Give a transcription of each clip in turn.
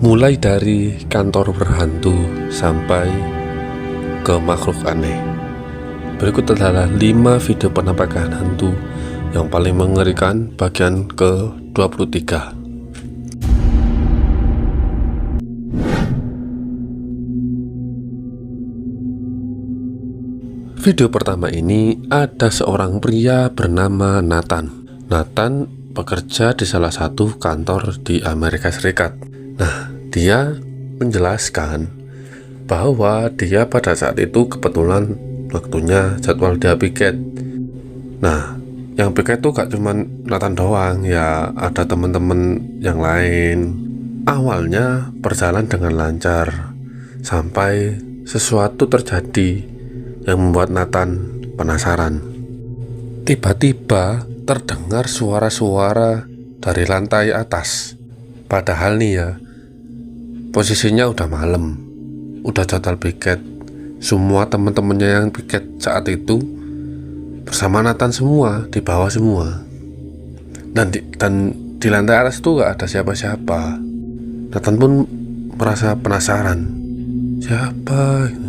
Mulai dari kantor berhantu sampai ke makhluk aneh. Berikut adalah 5 video penampakan hantu yang paling mengerikan bagian ke-23. Video pertama ini ada seorang pria bernama Nathan. Nathan bekerja di salah satu kantor di Amerika Serikat. Nah, dia menjelaskan bahwa dia pada saat itu kebetulan waktunya jadwal dia piket. Nah, yang piket tuh gak cuman Nathan doang, ya ada teman-teman yang lain. Awalnya berjalan dengan lancar sampai sesuatu terjadi yang membuat Nathan penasaran. Tiba-tiba terdengar suara-suara dari lantai atas. Padahal nih ya, posisinya udah malam, udah jadwal piket. Semua teman-temannya yang piket saat itu bersama Nathan semua, di bawah semua. Dan di lantai atas tuh gak ada siapa-siapa. Nathan pun merasa penasaran, siapa gitu.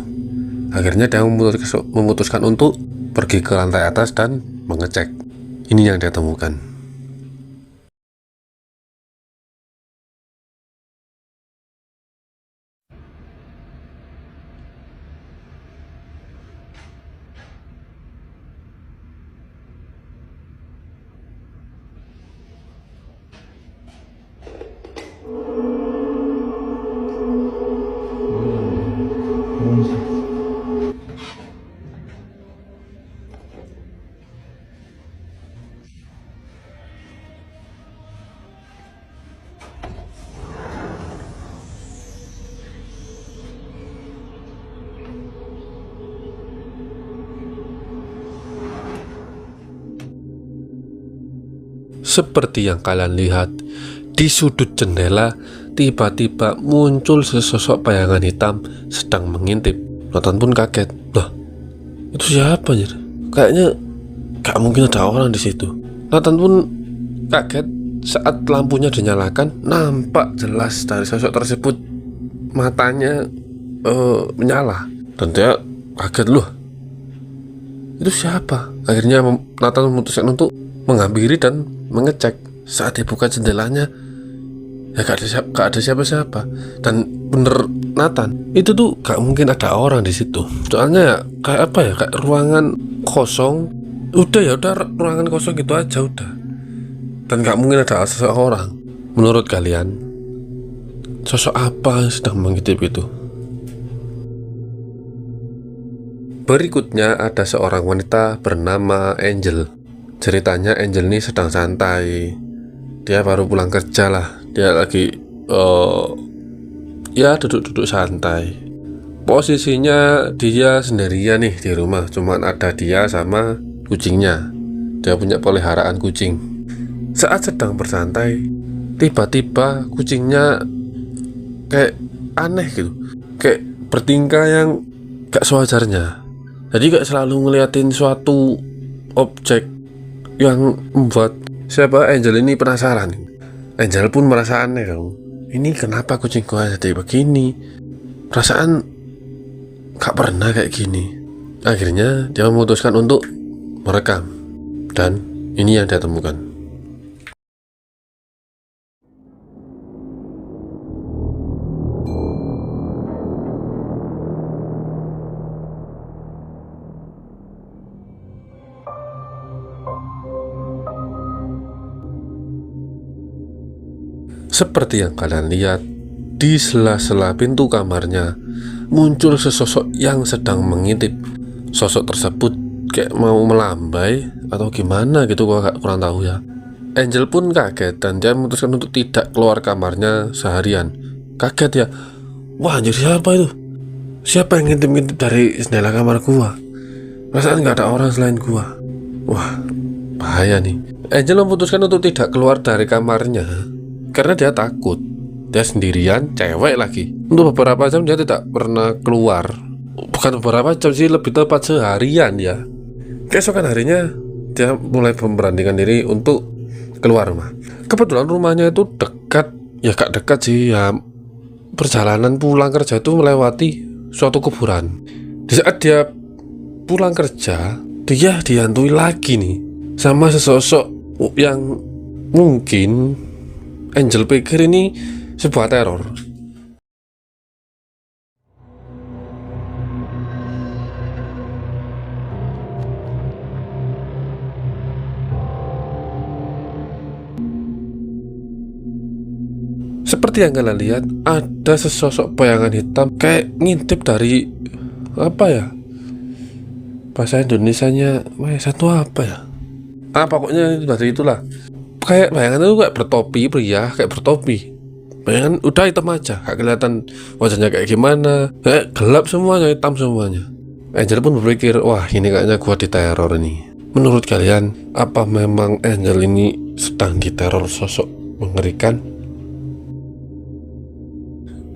Akhirnya dia memutuskan untuk pergi ke lantai atas dan mengecek. Ini yang dia temukan. Seperti yang kalian lihat, di sudut jendela tiba-tiba muncul sesosok bayangan hitam sedang mengintip. Nathan pun kaget. Loh, itu siapa ya? Kayaknya gak mungkin ada orang di situ. Nathan pun kaget saat lampunya dinyalakan. Nampak jelas dari sosok tersebut matanya menyala. Dan dia kaget, loh, itu siapa? Akhirnya Nathan memutuskan untuk menghampiri dan mengecek. Saat dibuka jendelanya, ya gak ada siapa-siapa. Dan bener Nathan, itu tuh gak mungkin ada orang di situ. Soalnya ya kayak apa ya, kayak ruangan kosong. Udah ruangan kosong gitu aja udah. Dan gak mungkin ada seseorang. Menurut kalian, sosok apa yang sedang mengintip itu? Berikutnya ada seorang wanita bernama Angel. Ceritanya Angel ini sedang santai. Dia baru pulang kerja lah. Dia lagi ya duduk-duduk santai. Posisinya dia sendirian nih di rumah. Cuman ada dia sama kucingnya. Dia punya peliharaan kucing. Saat sedang bersantai, tiba-tiba kucingnya kayak aneh gitu, kayak bertingkah yang gak sewajarnya. Jadi kayak selalu ngeliatin suatu objek yang membuat siapa Angel ini penasaran. Angel pun merasa aneh dong. Ini kenapa kucingku jadi begini? Perasaan gak pernah kayak gini. Akhirnya dia memutuskan untuk merekam. Dan ini yang dia temukan. Seperti yang kalian lihat, di sela-sela pintu kamarnya muncul sesosok yang sedang mengintip. Sosok tersebut kayak mau melambai atau gimana gitu, gua kurang tahu ya. Angel pun kaget dan dia memutuskan untuk tidak keluar kamarnya seharian. Kaget ya, wah anjir, siapa itu? Siapa yang ngintip-ngintip dari jendela kamar gua? Perasaan gak ada orang selain gua. Wah, bahaya nih. Angel memutuskan untuk tidak keluar dari kamarnya karena dia takut. Dia sendirian, cewek lagi. Untuk beberapa jam dia tidak pernah keluar. Bukan beberapa jam sih, lebih tepat seharian ya. Keesokan harinya dia mulai memberanikan diri untuk keluar rumah. Kebetulan rumahnya itu dekat, ya gak dekat sih ya, perjalanan pulang kerja itu melewati suatu kuburan. Di saat dia pulang kerja, dia dihantui lagi nih sama sesosok yang mungkin Angel pikir ini sebuah teror. Seperti yang kalian lihat, ada sesosok bayangan hitam kayak ngintip dari apa ya? Bahasa Indonesianya, satu apa ya? Pokoknya dari itulah. Kayak bayangan itu kayak bertopi, pria kayak bertopi. Bayangan udah hitam aja, gak kelihatan wajahnya kayak gimana. Kayak gelap semuanya, hitam semuanya. Angel pun berpikir, wah ini kayaknya gua diteror ini. Menurut kalian, apa memang Angel ini sedang diteror sosok mengerikan?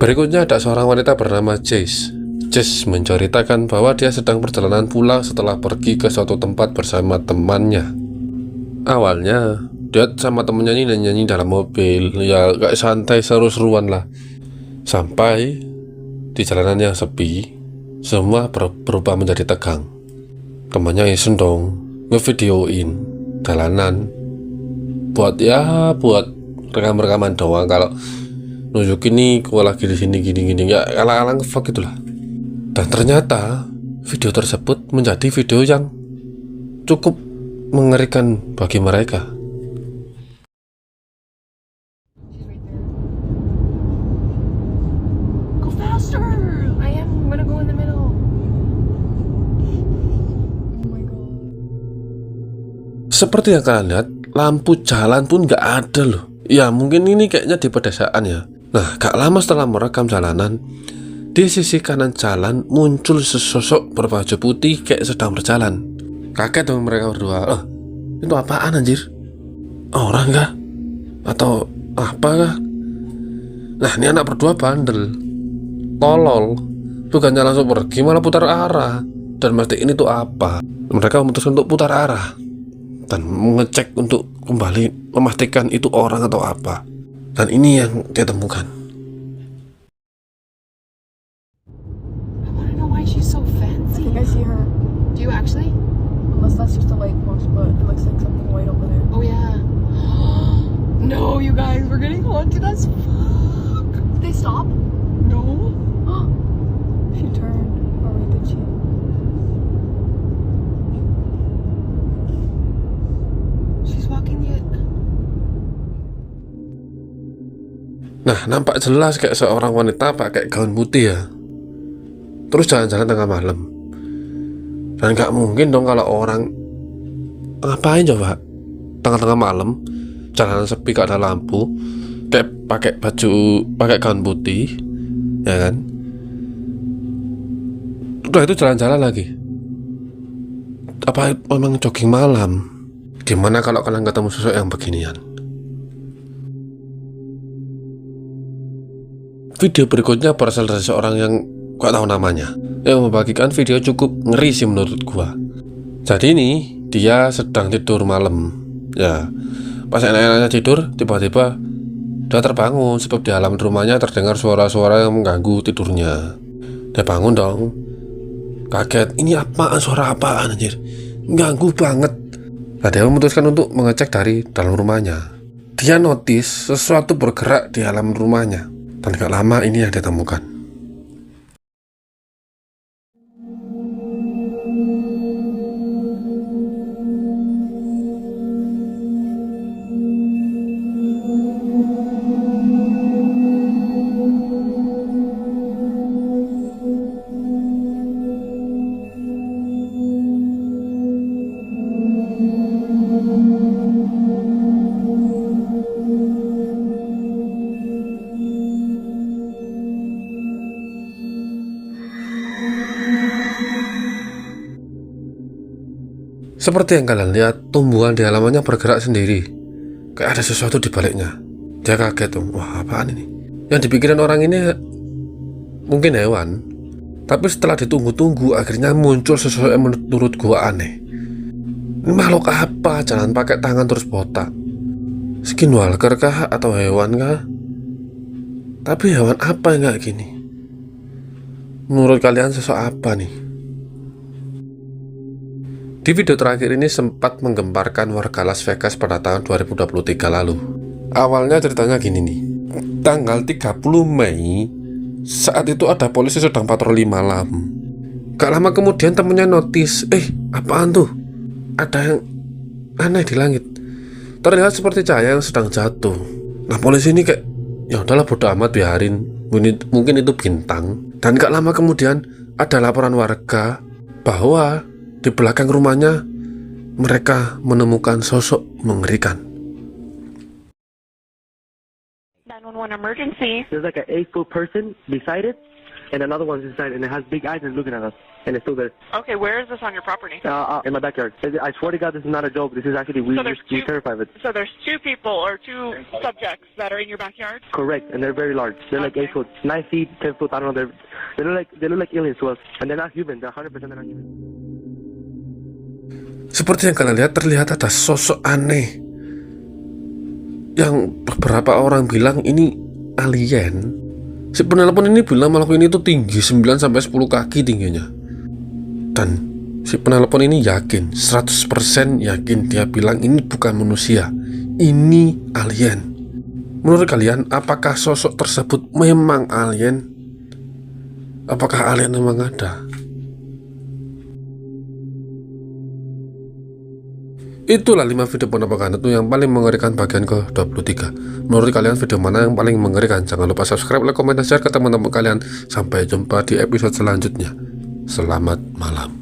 Berikutnya ada seorang wanita bernama Jess. Jess menceritakan bahwa dia sedang perjalanan pulang setelah pergi ke suatu tempat bersama temannya. Awalnya dia sama temennya ini nyanyi dalam mobil, ya kayak santai seru-seruan lah. Sampai di jalanan yang sepi, semua berubah menjadi tegang. Temannya iseng dong ngevideoin jalanan buat rekam-rekaman doang, kalau nunjukin nih gua lagi di sini gini ya, alang-alang fuck gitulah. Dan ternyata video tersebut menjadi video yang cukup mengerikan bagi mereka. Go faster! I'm gonna go in the middle. Oh my god. Seperti yang kalian lihat, lampu jalan pun gak ada loh. Ya mungkin ini kayaknya di pedesaan ya. Nah, gak lama setelah merekam jalanan, di sisi kanan jalan muncul sesosok berbaju putih kayak sedang berjalan. Kaget dong mereka berdua. Itu apaan anjir? Orang kah? Atau apa kah? Nah, ini anak berdua bandel, tolol. Bukannya langsung pergi, malah putar arah. Dan mastiin itu apa. Mereka memutuskan untuk putar arah dan mengecek untuk kembali memastikan itu orang atau apa. Dan ini yang dia temukan. I wanna know why she's so I fancy. think I see her. Do you actually? Unless that's just a light post, but it looks like something white over there. Oh yeah. No, you guys, we're getting haunted as fuck. Did they stop? No. She turned. Or wait, did she? She's walking the. Nah, nampak jelas kayak seorang wanita pakai gaun putih ya. Terus jalan-jalan tengah malam. Dan gak mungkin dong kalau orang ngapain coba tengah-tengah malam, jalanan sepi gak ada lampu, kayak pakai gaun putih, ya kan? Udah itu jalan-jalan lagi. Apa memang jogging malam? Gimana kalau kalian ketemu sosok yang beginian? Video berikutnya berasal dari seorang yang gak tahu namanya, yang membagikan video cukup ngeri sih menurut gua. Jadi ini dia sedang tidur malam. Ya, pas enak-enaknya tidur, tiba-tiba dia terbangun sebab di halaman rumahnya terdengar suara-suara yang mengganggu tidurnya. Dia bangun dong, kaget, ini apaan, suara apaan anjir, ganggu banget. Nah, dia memutuskan untuk mengecek dari dalam rumahnya. Dia notice sesuatu bergerak di halaman rumahnya. Dan gak lama ini yang ditemukan. Seperti yang kalian lihat, tumbuhan di halamannya bergerak sendiri. Kayak ada sesuatu di baliknya. Dia kaget tuh, wah apaan ini? Yang dipikirin orang ini mungkin hewan. Tapi setelah ditunggu-tunggu, akhirnya muncul sesuatu yang menurut gua aneh. Ini makhluk apa? Jalan pakai tangan terus botak. Skinwalker kah? Atau hewan kah? Tapi hewan apa yang kayak gini? Menurut kalian sosok apa nih? Di video terakhir ini sempat menggemparkan warga Las Vegas pada tahun 2023 lalu. Awalnya ceritanya gini nih. Tanggal 30 Mei, saat itu ada polisi sedang patroli malam. Gak lama kemudian temennya notice, apaan tuh? Ada yang aneh di langit. Terlihat seperti cahaya yang sedang jatuh. Nah polisi ini kayak, ya udahlah bodo amat biarin, mungkin itu bintang. Dan gak lama kemudian ada laporan warga bahwa di belakang rumahnya mereka menemukan sosok mengerikan. 911 emergency. There's like an 8-foot person beside it, and another one's inside, and it has big eyes and looking at us, and it's still there. Okay, where is this on your property? In my backyard. I swear to God, this is not a joke. This is actually we So there's two- terrified of it. So there's two people or two subjects that are in your backyard? Correct, and they're very large. They're like Okay. 8 foot, 9 feet, 10 foot. I don't know. They look like aliens to us, and they're not human. They're 100% they're not human. Seperti yang kalian lihat, terlihat ada sosok aneh yang beberapa orang bilang ini alien. Si penelpon ini bilang makhluk ini tuh tinggi 9-10 kaki tingginya. Dan si penelpon ini yakin, 100% yakin, dia bilang ini bukan manusia, ini alien. Menurut kalian, apakah sosok tersebut memang alien? Apakah alien memang ada? Itulah 5 video penampakan itu yang paling mengerikan bagian ke-23. Menurut kalian video mana yang paling mengerikan? Jangan lupa subscribe, like, komen, dan share ke teman-teman kalian. Sampai jumpa di episode selanjutnya. Selamat malam.